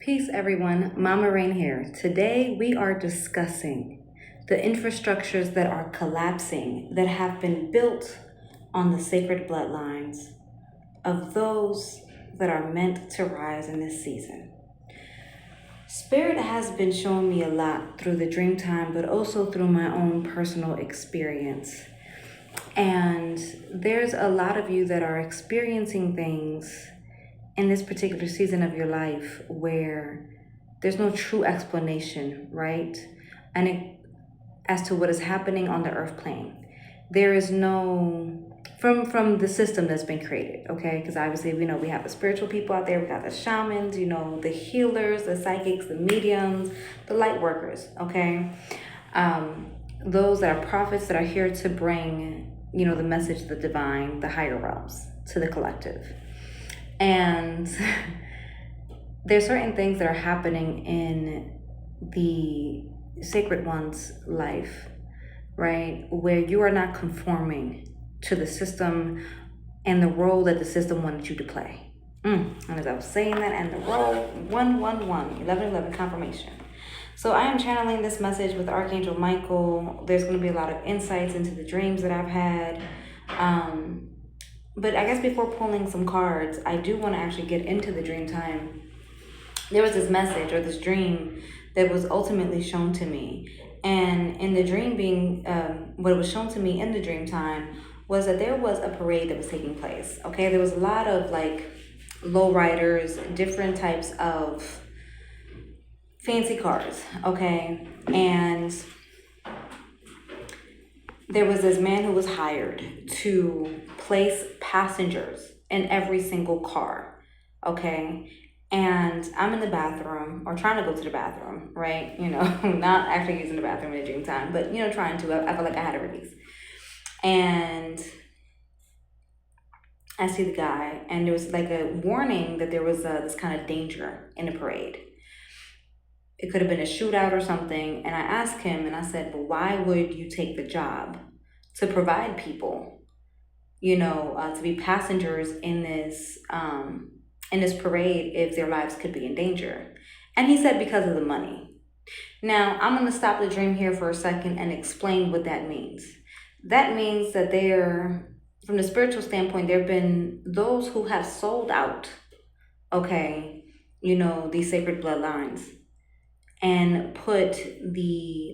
Peace, everyone. Mama Rain here. Today, we are discussing the infrastructures that are collapsing that have been built on the sacred bloodlines of those that are meant to rise in this season. Spirit has been showing me a lot through the dream time, but also through my own personal experience. And there's a lot of you that are experiencing things in this particular season of your life where there's no true explanation, right? As to what is happening on the earth plane. There is no from the system that's been created, okay? Because obviously we know we have the spiritual people out there, we got the shamans, the healers, the psychics, the mediums, the light workers, okay? Those that are prophets that are here to bring, the message, the divine, the higher realms to the collective. And there's certain things that are happening in the sacred one's life, right? Where you are not conforming to the system and the role that the system wanted you to play. And as I was saying that, and the role, 111, 1111 confirmation. So I am channeling this message with Archangel Michael. There's going to be a lot of insights into the dreams that I've had. But I guess before pulling some cards, I do want to actually get into the dream time. There was this message or this dream that was ultimately shown to me. And in the dream being, what was shown to me in the dream time was that there was a parade that was taking place. Okay, there was a lot of lowriders, different types of fancy cars. Okay, and there was this man who was hired to place passengers in every single car, okay? And I'm in the bathroom, or trying to go to the bathroom, right? Not actually using the bathroom in the dream time, but, trying to. I felt like I had a release. And I see the guy, and there was like a warning that there was this kind of danger in the parade. It could have been a shootout or something. And I asked him, and I said, well, why would you take the job to provide people, to be passengers in this parade if their lives could be in danger? And he said, because of the money. Now, I'm going to stop the dream here for a second and explain what that means. That means that from the spiritual standpoint, there have been those who have sold out, okay, these sacred bloodlines, and put the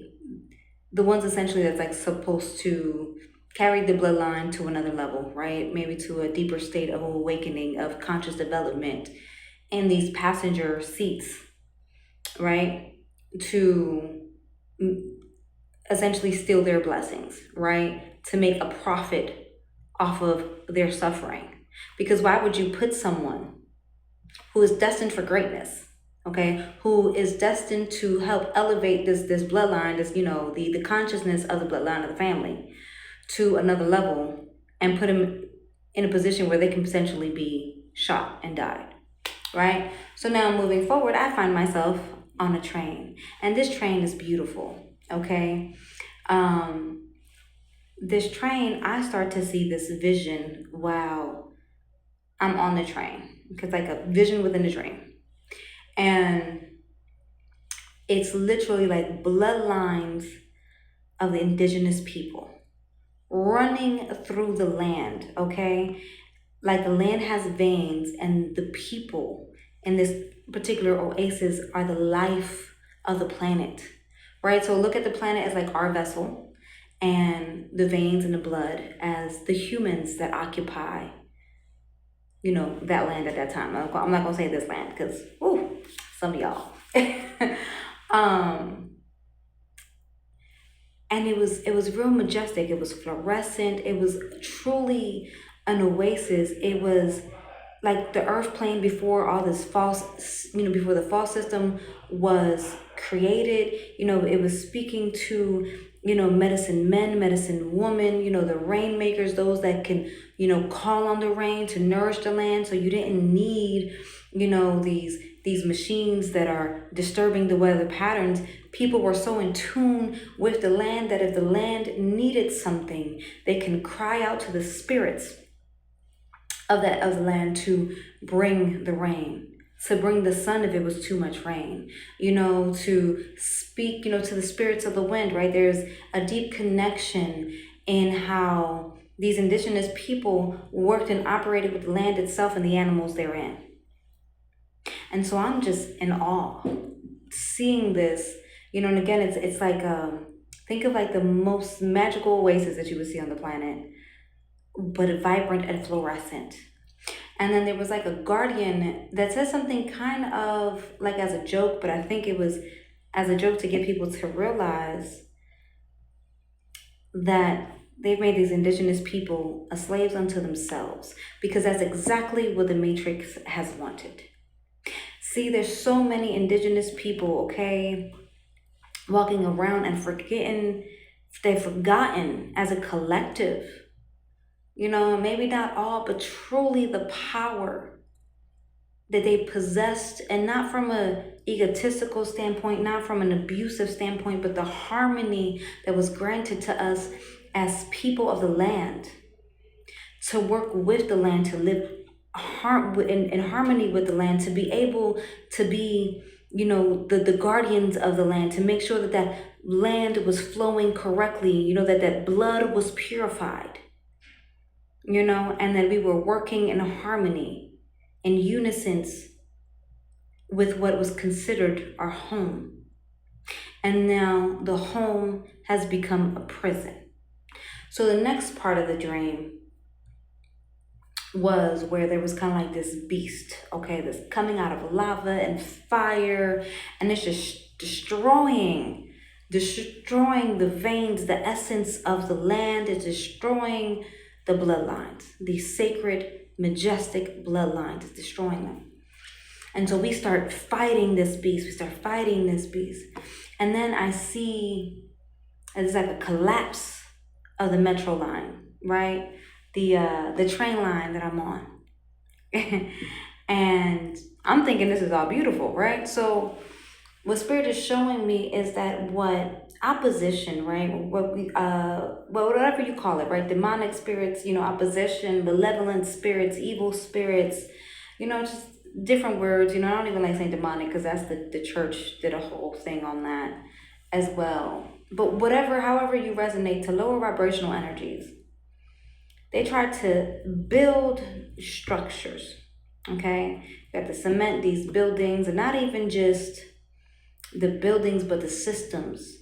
ones essentially that's supposed to carry the bloodline to another level, right? Maybe to a deeper state of awakening, of conscious development in these passenger seats, right? To essentially steal their blessings, right? To make a profit off of their suffering. Because why would you put someone who is destined for greatness, okay, who is destined to help elevate this bloodline, the consciousness of the bloodline of the family to another level, and put them in a position where they can potentially be shot and died, right? So now moving forward, I find myself on a train, and this train is beautiful, okay? This train, I start to see this vision while I'm on the train, because like a vision within a dream. And it's literally like bloodlines of the indigenous people running through the land, okay? Like the land has veins, and the people in this particular oasis are the life of the planet, right? So look at the planet as like our vessel, and the veins and the blood as the humans that occupy that land at that time. I'm not gonna say this land because some of y'all. And it was real majestic. It was fluorescent. It was truly an oasis. It was like the earth plane before all this before the false system was created. It was speaking to medicine men, medicine women, the rainmakers, those that can, call on the rain to nourish the land. So you didn't need, these machines that are disturbing the weather patterns. People were so in tune with the land that if the land needed something, they can cry out to the spirits of the land to bring the rain. to bring the sun if it was too much rain, to speak, to the spirits of the wind, right? There's a deep connection in how these indigenous people worked and operated with the land itself and the animals therein. And so I'm just in awe seeing this, and again, it's like, think of like the most magical oasis that you would see on the planet, but vibrant and fluorescent. And then there was like a guardian that said something kind of like as a joke, but I think it was as a joke to get people to realize that they've made these indigenous people as slaves unto themselves, because that's exactly what the Matrix has wanted. See, there's so many indigenous people, okay, walking around and they've forgotten as a collective, maybe not all, but truly the power that they possessed, and not from a egotistical standpoint, not from an abusive standpoint, but the harmony that was granted to us as people of the land, to work with the land, to live in harmony with the land, to be able to be, the guardians of the land, to make sure that that land was flowing correctly, that blood was purified, and that we were working in harmony, in unison with what was considered our home. And now the home has become a prison. So the next part of the dream was where there was kind of like this beast, okay, that's coming out of lava and fire, and it's just destroying the veins, the essence of the land. It's destroying the bloodlines, the sacred, majestic bloodlines. It's destroying them. And so we start fighting this beast. And then I see it's like a collapse of the metro line, right? The train line that I'm on. And I'm thinking this is all beautiful, right? So what Spirit is showing me is that what opposition, right? Whatever you call it, right? Demonic spirits, opposition, malevolent spirits, evil spirits, just different words. I don't even like saying demonic, because that's the church did a whole thing on that as well. But however you resonate, to lower vibrational energies, they try to build structures, okay? You have to cement these buildings, and not even just the buildings, but the systems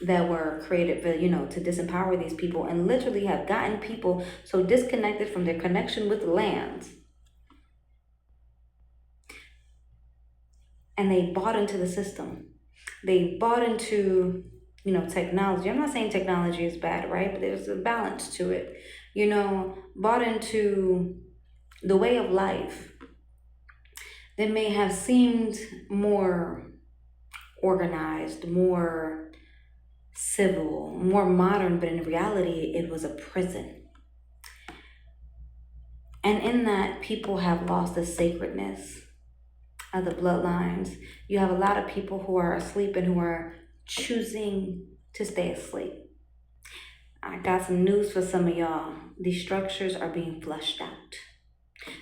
that were created for, to disempower these people, and literally have gotten people so disconnected from their connection with the land. And they bought into the system. They bought into, technology. I'm not saying technology is bad, right? But there's a balance to it. Bought into the way of life that may have seemed more organized, more civil, more modern, but in reality, it was a prison. And in that, people have lost the sacredness of the bloodlines. You have a lot of people who are asleep and who are choosing to stay asleep. I got some news for some of y'all. These structures are being flushed out.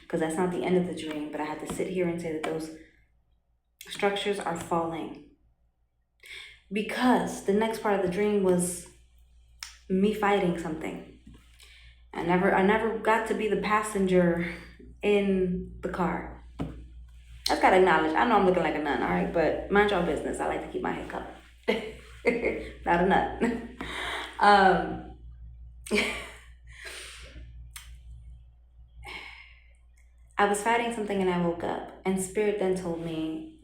Because that's not the end of the dream, but I had to sit here and say that those structures are falling. Because the next part of the dream was me fighting something. I never got to be the passenger in the car. I just gotta acknowledge, I know I'm looking like a nun, all right? But mind your business. I like to keep my head covered. Not a nun. I was fighting something and I woke up, and Spirit then told me,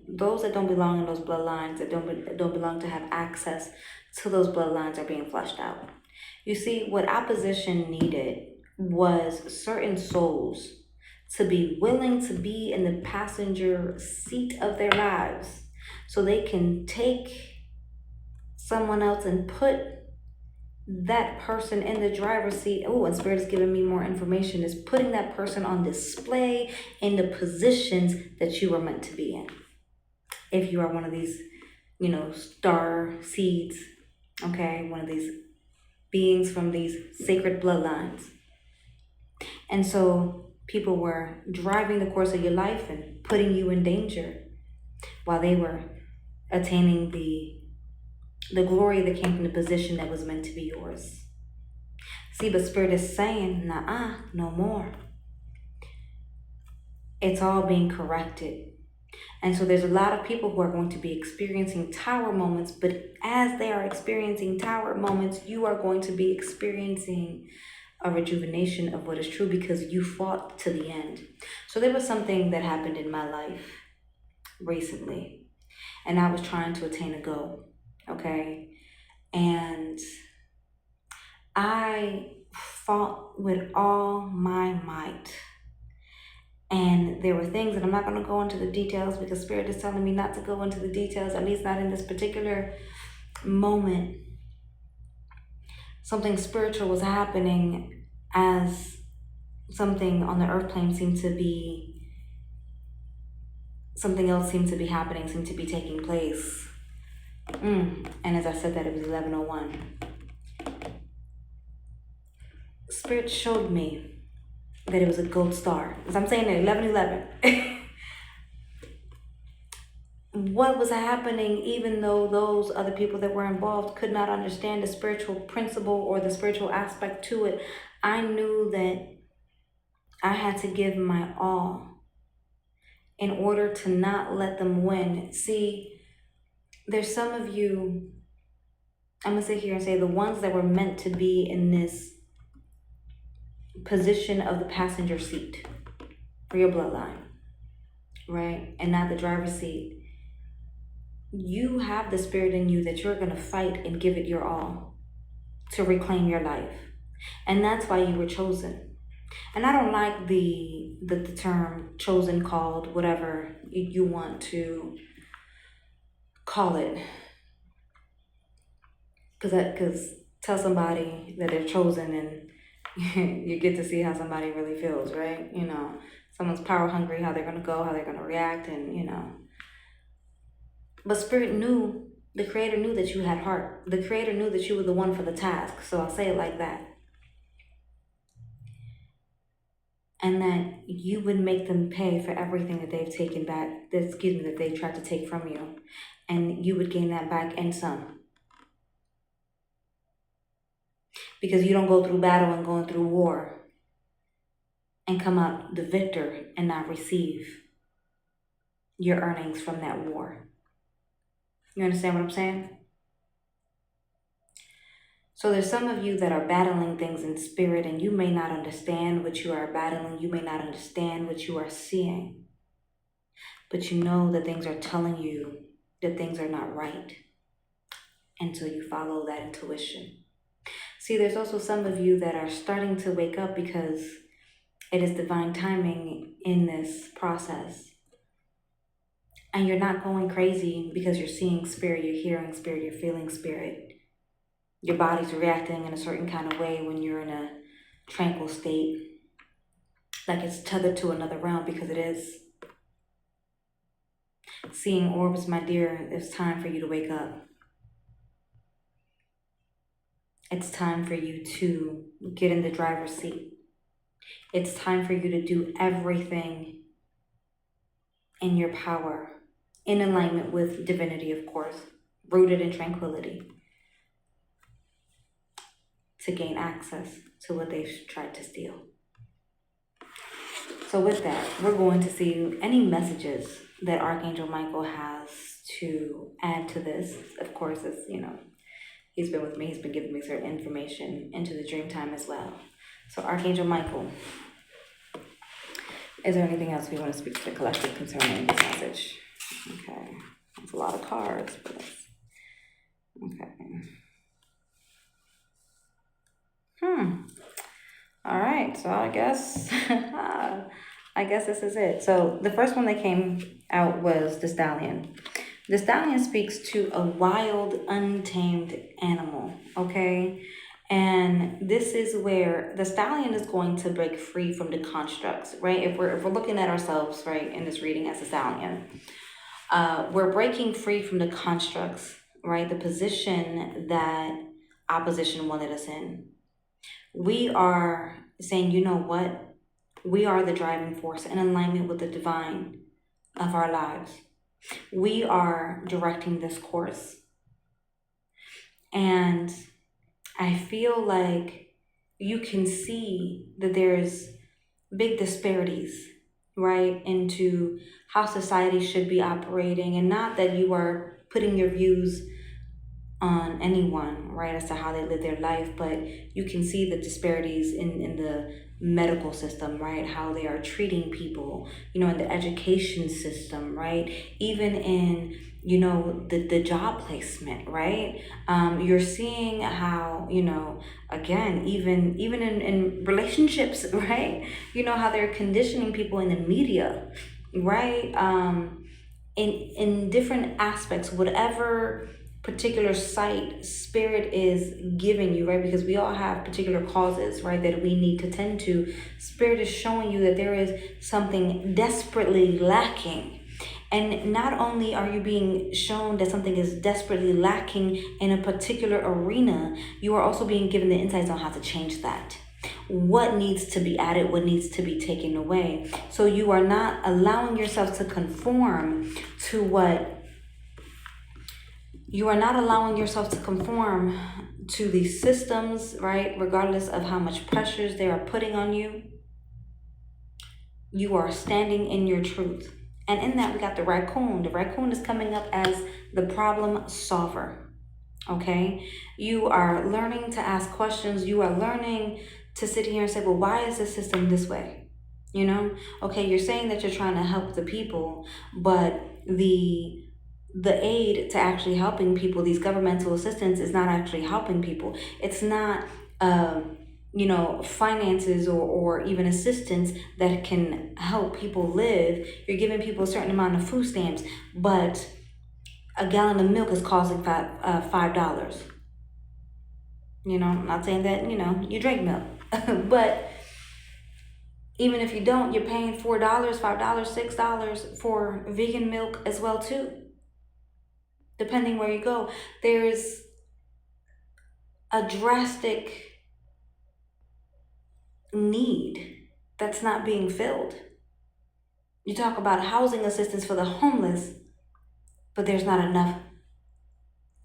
those that don't belong in those bloodlines, that don't belong to have access to those bloodlines, are being flushed out. You see, what opposition needed was certain souls to be willing to be in the passenger seat of their lives, so they can take someone else and put that person in the driver's seat. Oh, and Spirit is giving me more information, is putting that person on display in the positions that you are meant to be in. If you are one of these, star seeds, okay, one of these beings from these sacred bloodlines. And so People were driving the course of your life and putting you in danger while they were attaining the glory that came from the position that was meant to be yours. See, but Spirit is saying, nah, no more. It's all being corrected. And so there's a lot of people who are going to be experiencing tower moments, but as they are experiencing tower moments, you are going to be experiencing a rejuvenation of what is true because you fought to the end. So there was something that happened in my life recently, and I was trying to attain a goal, okay? And I fought with all my might. And there were things, and I'm not going to go into the details because Spirit is telling me not to go into the details, at least not in this particular moment. Something spiritual was happening as something on the earth plane seemed to be, something else seemed to be happening, seemed to be taking place. And as I said that, it was 11:01. Spirit showed me that it was a gold star. As I'm saying it, 11:11. What was happening, even though those other people that were involved could not understand the spiritual principle or the spiritual aspect to it, I knew that I had to give my all in order to not let them win. See, there's some of you, I'm going to sit here and say the ones that were meant to be in this position of the passenger seat for your bloodline, right? And not the driver's seat. You have the spirit in you that you're going to fight and give it your all to reclaim your life. And that's why you were chosen. And I don't like the term chosen, called, whatever you want to call it. Because tell somebody that they're chosen and you get to see how somebody really feels, right? You know, someone's power hungry, how they're going to go, how they're going to react, and, you know. But Spirit knew, the Creator knew that you had heart. The Creator knew that you were the one for the task. So I'll say it like that. And that you would make them pay for everything that they've taken back, that they tried to take from you. And you would gain that back and some. Because you don't go through battle and going through war and come out the victor and not receive your earnings from that war. You understand what I'm saying? So there's some of you that are battling things in spirit, and you may not understand what you are battling. You may not understand what you are seeing. But you know that things are telling you that things are not right until you follow that intuition. See, there's also some of you that are starting to wake up because it is divine timing in this process. And you're not going crazy because you're seeing spirit, you're hearing spirit, you're feeling spirit. Your body's reacting in a certain kind of way when you're in a tranquil state, like it's tethered to another realm, because it is. Seeing orbs, my dear, it's time for you to wake up. It's time for you to get in the driver's seat. It's time for you to do everything in your power, in alignment with divinity, of course, rooted in tranquility, to gain access to what they've tried to steal. So with that, we're going to see any messages that Archangel Michael has to add to this. Of course, as you know, he's been with me, he's been giving me certain information into the dream time as well. So Archangel Michael, is there anything else we want to speak to the collective concerning this message? Okay, that's a lot of cards for this. Okay. All right, so I guess this is it. So the first one that came out was the stallion. The stallion speaks to a wild, untamed animal, okay? And this is where the stallion is going to break free from the constructs, right? If we're looking at ourselves, right, in this reading as a stallion, we're breaking free from the constructs, right? The position that opposition wanted us in. We are saying, you know what? We are the driving force in alignment with the divine of our lives. We are directing this course. And I feel like you can see that there's big disparities, right, into how society should be operating. And not that you are putting your views on anyone, right, as to how they live their life, but you can see the disparities in the medical system, right, how they are treating people, in the education system, right, even in, the job placement, right. You're seeing how, again, even in relationships, right, how they're conditioning people in the media, right, in different aspects, whatever particular site spirit is giving you, right, because we all have particular causes, right, that we need to tend to. Spirit is showing you that there is something desperately lacking. And not only are you being shown that something is desperately lacking in a particular arena, you are also being given the insights on how to change that. What needs to be added, what needs to be taken away. So you are not allowing yourself to conform to what you are not allowing yourself to conform to these systems, right? Regardless of how much pressures they are putting on you. You are standing in your truth. And in that, we got the raccoon. The raccoon is coming up as the problem solver. Okay? You are learning to ask questions. You are learning to sit here and say, well, why is the system this way? Okay, you're saying that you're trying to help the people, but the aid to actually helping people, these governmental assistance, is not actually helping people. It's not finances or even assistance that can help people live. You're giving people a certain amount of food stamps, but a gallon of milk is costing $5. I'm not saying that you drink milk, but even if you don't, you're paying $4, $5, $6 for vegan milk as well too. Depending where you go, there's a drastic need that's not being filled. You talk about housing assistance for the homeless, but there's not enough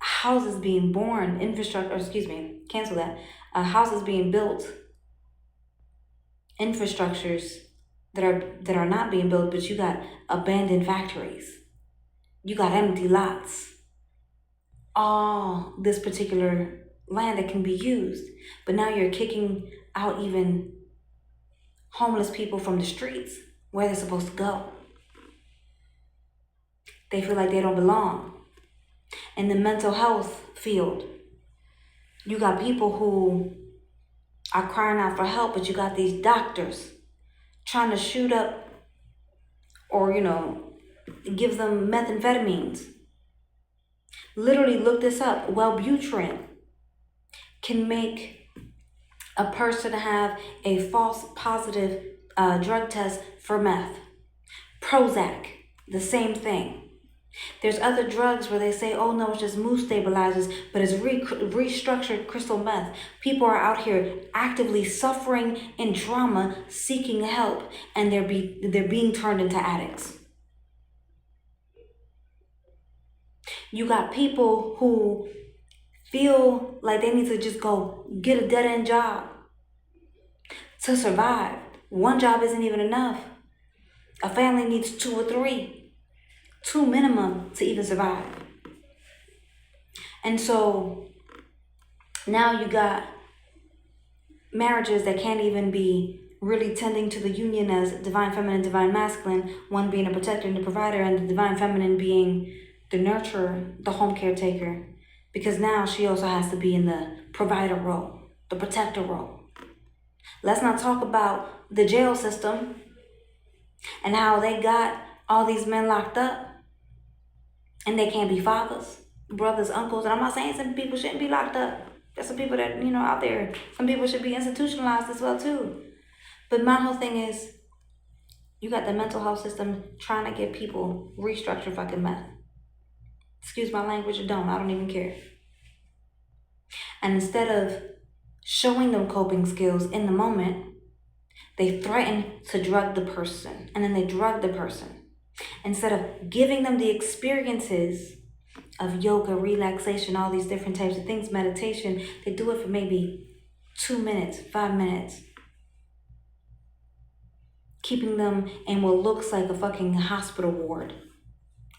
houses being born, cancel that, houses being built, infrastructures that are not being built, but you got abandoned factories, you got empty lots, all this particular land that can be used. But now you're kicking out even homeless people from the streets where they're supposed to go. They feel like they don't belong. In the mental health field, you got people who are crying out for help, but you got these doctors trying to shoot up or, give them methamphetamines. Literally, look this up. Wellbutrin can make a person have a false positive drug test for meth. Prozac, the same thing. There's other drugs where they say, oh no, it's just mood stabilizers, but it's restructured crystal meth. People are out here actively suffering in trauma, seeking help, and they're being turned into addicts. You got people who feel like they need to just go get a dead-end job to survive. One job isn't even enough. A family needs 2 or 3. 2 minimum to even survive. And so now you got marriages that can't even be really tending to the union as divine feminine, divine masculine, one being a protector and the provider, and the divine feminine being the nurturer, the home caretaker, because now she also has to be in the provider role, the protector role. Let's not talk about the jail system and how they got all these men locked up and they can't be fathers, brothers, uncles. And I'm not saying some people shouldn't be locked up. There's some people that, out there, some people should be institutionalized as well too. But my whole thing is, you got the mental health system trying to get people restructure fucking meth. Excuse my language, or don't. I don't even care. And instead of showing them coping skills in the moment, They threaten to drug the person, and then they drug the person. Instead of giving them the experiences of yoga, relaxation, all these different types of things, meditation, they do it for maybe 2 minutes, 5 minutes. Keeping them in what looks like a fucking hospital ward.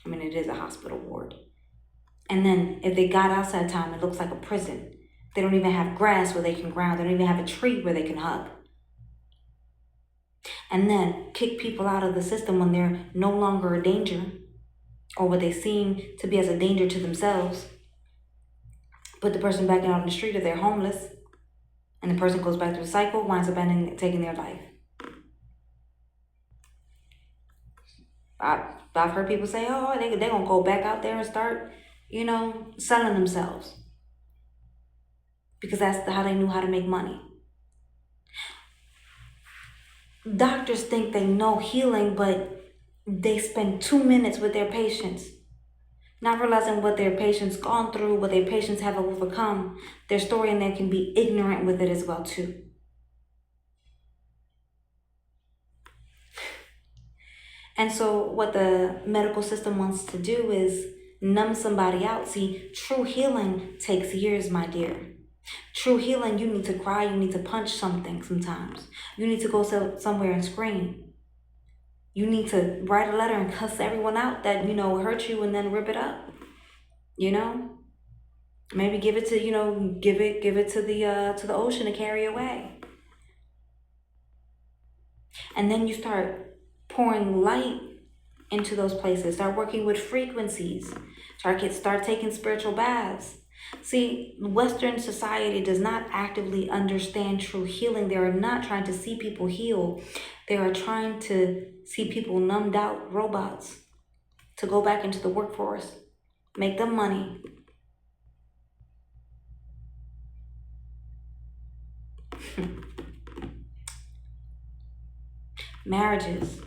I mean, it is a hospital ward. And then if they got outside time, it looks like a prison. They don't even have grass where they can ground. They don't even have a tree where they can hug. And then kick people out of the system when they're no longer a danger, or what they seem to be as a danger to themselves. Put the person back out on the street if they're homeless, and the person goes back through the cycle, winds up taking their life. I've heard people say, oh, they're going to go back out there and start, selling themselves. Because that's how they knew how to make money. Doctors think they know healing, but they spend 2 minutes with their patients, not realizing what their patients gone through, what their patients have overcome, their story, and they can be ignorant with it as well too. And so what the medical system wants to do is numb somebody out. See, true healing takes years, my dear. True healing, you need to cry, you need to punch something sometimes. You need to go somewhere and scream. You need to write a letter and cuss everyone out that, hurt you, and then rip it up. Maybe give it to, give it to the ocean to carry away. And then you start pouring light into those places. Start working with frequencies. Start taking spiritual baths. See, Western society does not actively understand true healing. They are not trying to see people heal. They are trying to see people numbed out robots to go back into the workforce, make them money. Marriages.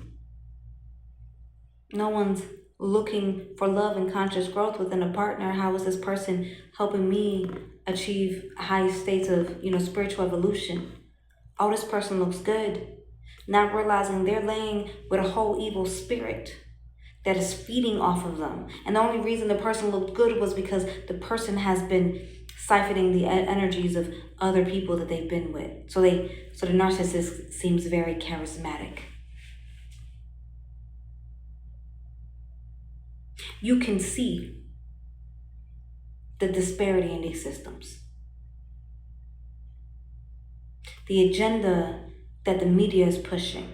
No one's looking for love and conscious growth within a partner. How is this person helping me achieve high states of, spiritual evolution? Oh, this person looks good. Not realizing they're laying with a whole evil spirit that is feeding off of them. And the only reason the person looked good was because the person has been siphoning the energies of other people that they've been with. So the narcissist seems very charismatic. You can see the disparity in these systems. The agenda that the media is pushing.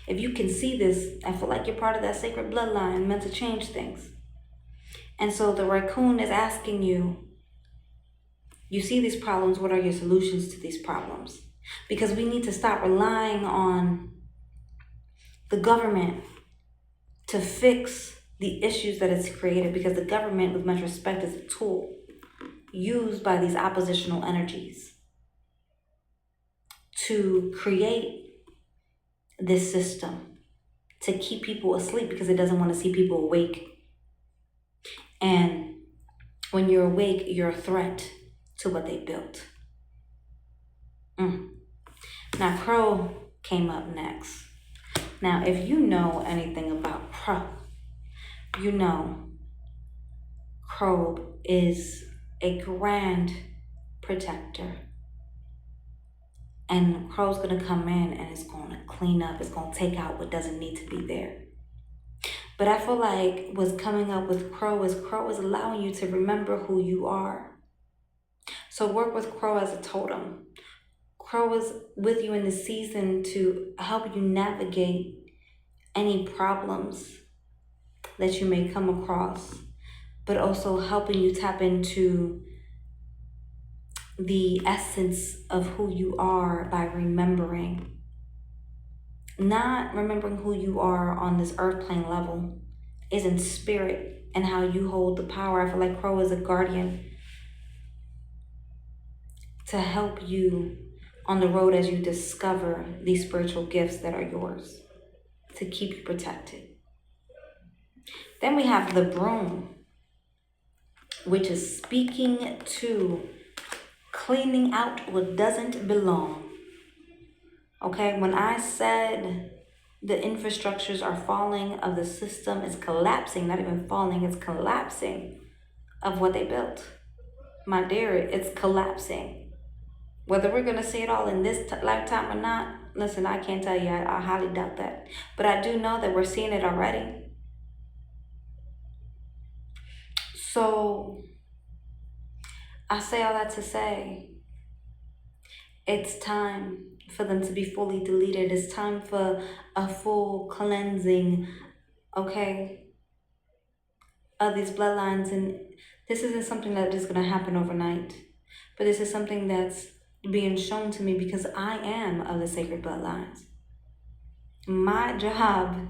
If you can see this, I feel like you're part of that sacred bloodline meant to change things. And so the raccoon is asking you, you see these problems, what are your solutions to these problems? Because we need to stop relying on the government to fix the issues that it's created, because the government, with much respect, is a tool used by these oppositional energies to create this system to keep people asleep, because it doesn't want to see people awake. And when you're awake, you're a threat to what they built. Now, Crow came up next. Now, if you know anything about Crow, you know Crow is a grand protector. And Crow's going to come in and it's going to clean up. It's going to take out what doesn't need to be there. But I feel like what's coming up with Crow is allowing you to remember who you are. So work with Crow as a totem. Crow is with you in the season to help you navigate any problems that you may come across, but also helping you tap into the essence of who you are by remembering. Not remembering who you are on this earth plane level, is in spirit and how you hold the power. I feel like Crow is a guardian to help you on the road as you discover these spiritual gifts that are yours, to keep you protected. Then we have the broom, which is speaking to cleaning out what doesn't belong. Okay, when I said the infrastructures are falling, of the system is collapsing, not even falling, it's collapsing of what they built. My dear, it's collapsing. Whether we're going to see it all in this lifetime or not, listen, I can't tell you. I highly doubt that. But I do know that we're seeing it already. So I say all that to say it's time for them to be fully deleted. It's time for a full cleansing, okay, of these bloodlines. And this isn't something that is going to happen overnight, but this is something that's being shown to me because I am of the sacred bloodlines. My job,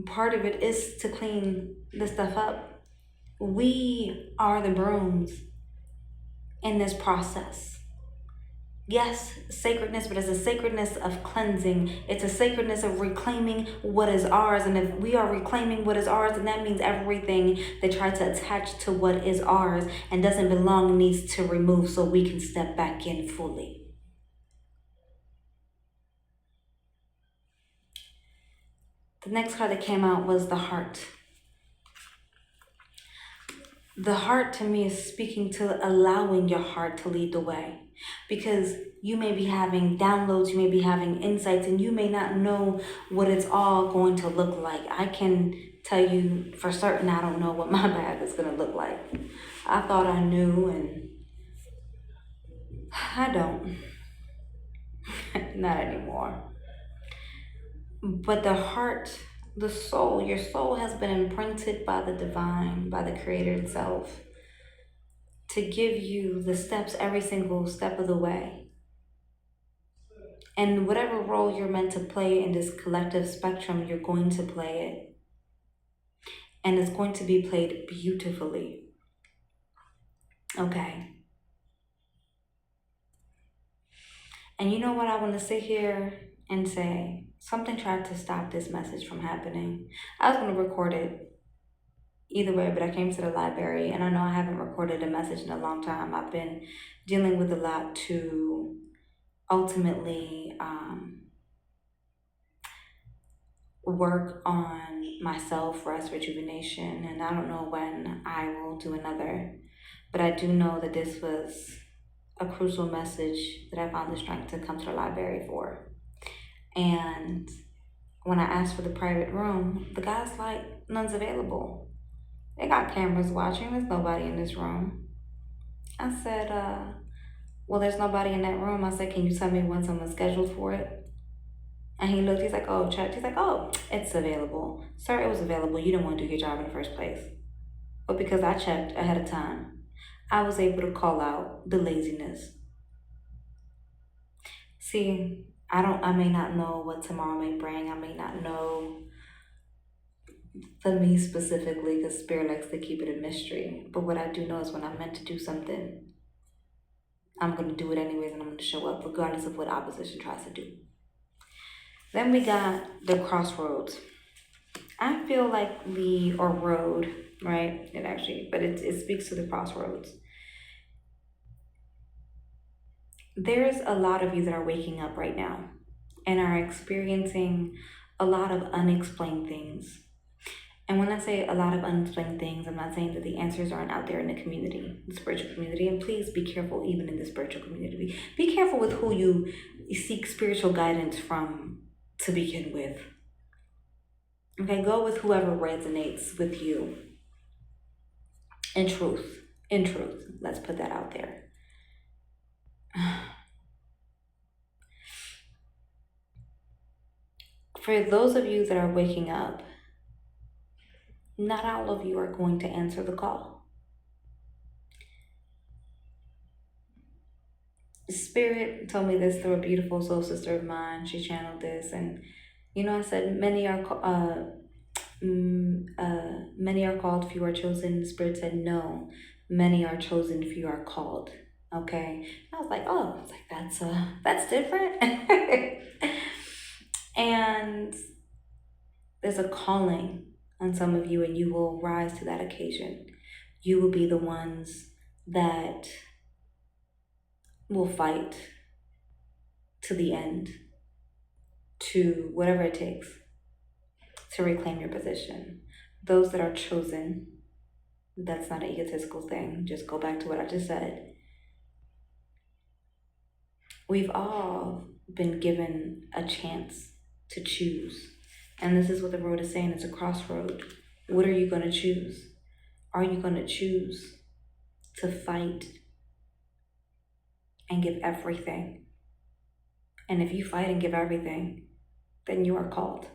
part of it is to clean this stuff up. We are the brooms in this process. Yes, sacredness, but it's a sacredness of cleansing. It's a sacredness of reclaiming what is ours. And if we are reclaiming what is ours, then that means everything that tried to attach to what is ours and doesn't belong needs to remove so we can step back in fully. The next card that came out was the heart. The heart to me is speaking to allowing your heart to lead the way, because you may be having downloads, you may be having insights, and you may not know what it's all going to look like. I can tell you for certain I don't know what my path is going to look like. I thought I knew, and I don't. Not anymore. But the heart, the soul, your soul has been imprinted by the divine, by the creator itself, to give you the steps every single step of the way. And whatever role you're meant to play in this collective spectrum, you're going to play it. And it's going to be played beautifully. Okay. And you know what I want to sit here and say? Something tried to stop this message from happening. I was going to record it either way, but I came to the library, and I know I haven't recorded a message in a long time. I've been dealing with a lot to ultimately work on myself, rest, rejuvenation, and I don't know when I will do another, but I do know that this was a crucial message that I found the strength to come to the library for. And when I asked for the private room, the guy's like, none's available. They got cameras watching. There's nobody in this room. I said, well, there's nobody in that room. I said, can you tell me when someone's scheduled for it? And he looked, he's like, oh, checked. He's like, oh, it's available. Sir, it was available. You didn't want to do your job in the first place. But because I checked ahead of time, I was able to call out the laziness. See, I may not know what tomorrow may bring. I may not know for me specifically, because Spirit likes to keep it a mystery. But what I do know is when I'm meant to do something, I'm going to do it anyways, and I'm going to show up regardless of what opposition tries to do. Then we got the crossroads. I feel like road, right? It speaks to the crossroads. There's a lot of you that are waking up right now and are experiencing a lot of unexplained things. And when I say a lot of unexplained things, I'm not saying that the answers aren't out there in the community, the spiritual community. And please be careful even in the spiritual community. Be careful with who you seek spiritual guidance from to begin with. Okay, go with whoever resonates with you. In truth, let's put that out there. For those of you that are waking up, not all of you are going to answer the call. Spirit told me this through a beautiful soul sister of mine. She channeled this, and I said many are called, few are chosen. Spirit said no, many are chosen, few are called. Okay, I was like, oh, that's different. And there's a calling on some of you, and you will rise to that occasion. You will be the ones that will fight to the end. to whatever it takes to reclaim your position. Those that are chosen, that's not an egotistical thing. Just go back to what I just said. We've all been given a chance to choose. And this is what the road is saying. It's a crossroad. What are you going to choose? Are you going to choose to fight and give everything? And if you fight and give everything, then you are called.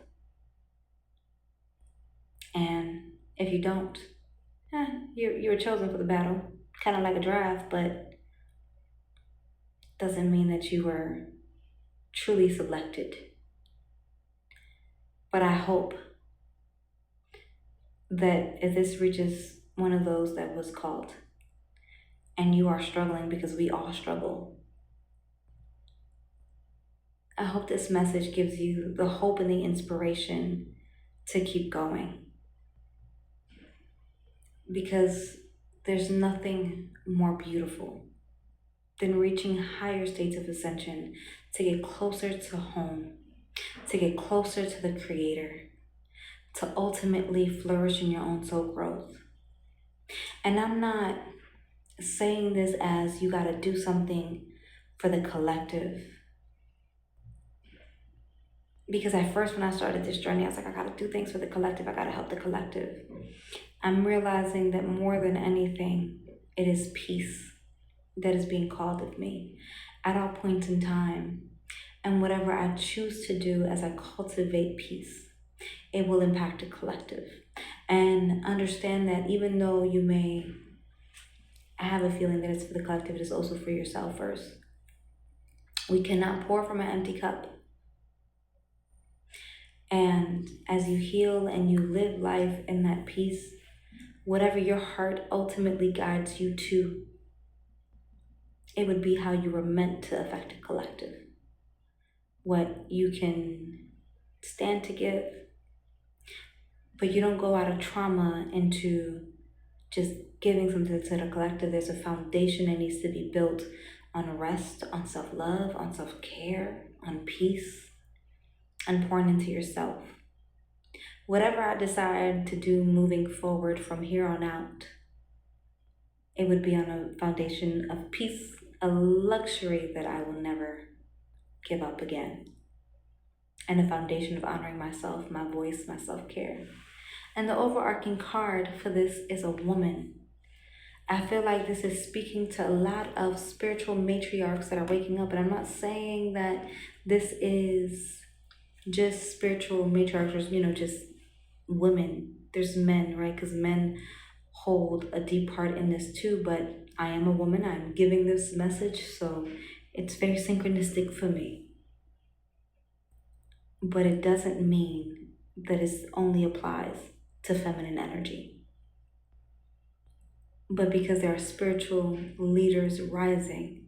And if you don't, you were chosen for the battle. Kind of like a draft, but doesn't mean that you were truly selected. But I hope that if this reaches one of those that was called, and you are struggling, because we all struggle, I hope this message gives you the hope and the inspiration to keep going. Because there's nothing more beautiful than reaching higher states of ascension to get closer to home, to get closer to the Creator, to ultimately flourish in your own soul growth. And I'm not saying this as you got to do something for the collective. Because at first when I started this journey, I was like, I got to do things for the collective. I got to help the collective. I'm realizing that more than anything, it is peace that is being called of me at all points in time. And whatever I choose to do as I cultivate peace, it will impact the collective. And understand that even though you may have a feeling that it's for the collective, it is also for yourself first. We cannot pour from an empty cup. And as you heal and you live life in that peace, whatever your heart ultimately guides you to, it would be how you were meant to affect a collective. What you can stand to give, but you don't go out of trauma into just giving something to the collective. There's a foundation that needs to be built on rest, on self-love, on self-care, on peace, and pouring into yourself. Whatever I decide to do moving forward from here on out, it would be on a foundation of peace, a luxury that I will never give up again, and a foundation of honoring myself, my voice, my self-care. And the overarching card for this is a woman. I feel like this is speaking to a lot of spiritual matriarchs that are waking up. And I'm not saying that this is just spiritual matriarchs, or, just women. There's men, right? Because men hold a deep part in this too. But I am a woman. I'm giving this message. So it's very synchronistic for me. But it doesn't mean that it only applies to feminine energy. But because there are spiritual leaders rising,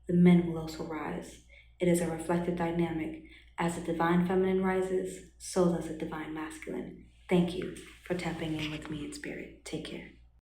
the men will also rise. It is a reflective dynamic. As the divine feminine rises, so does the divine masculine. Thank you for tapping in with me in spirit. Take care.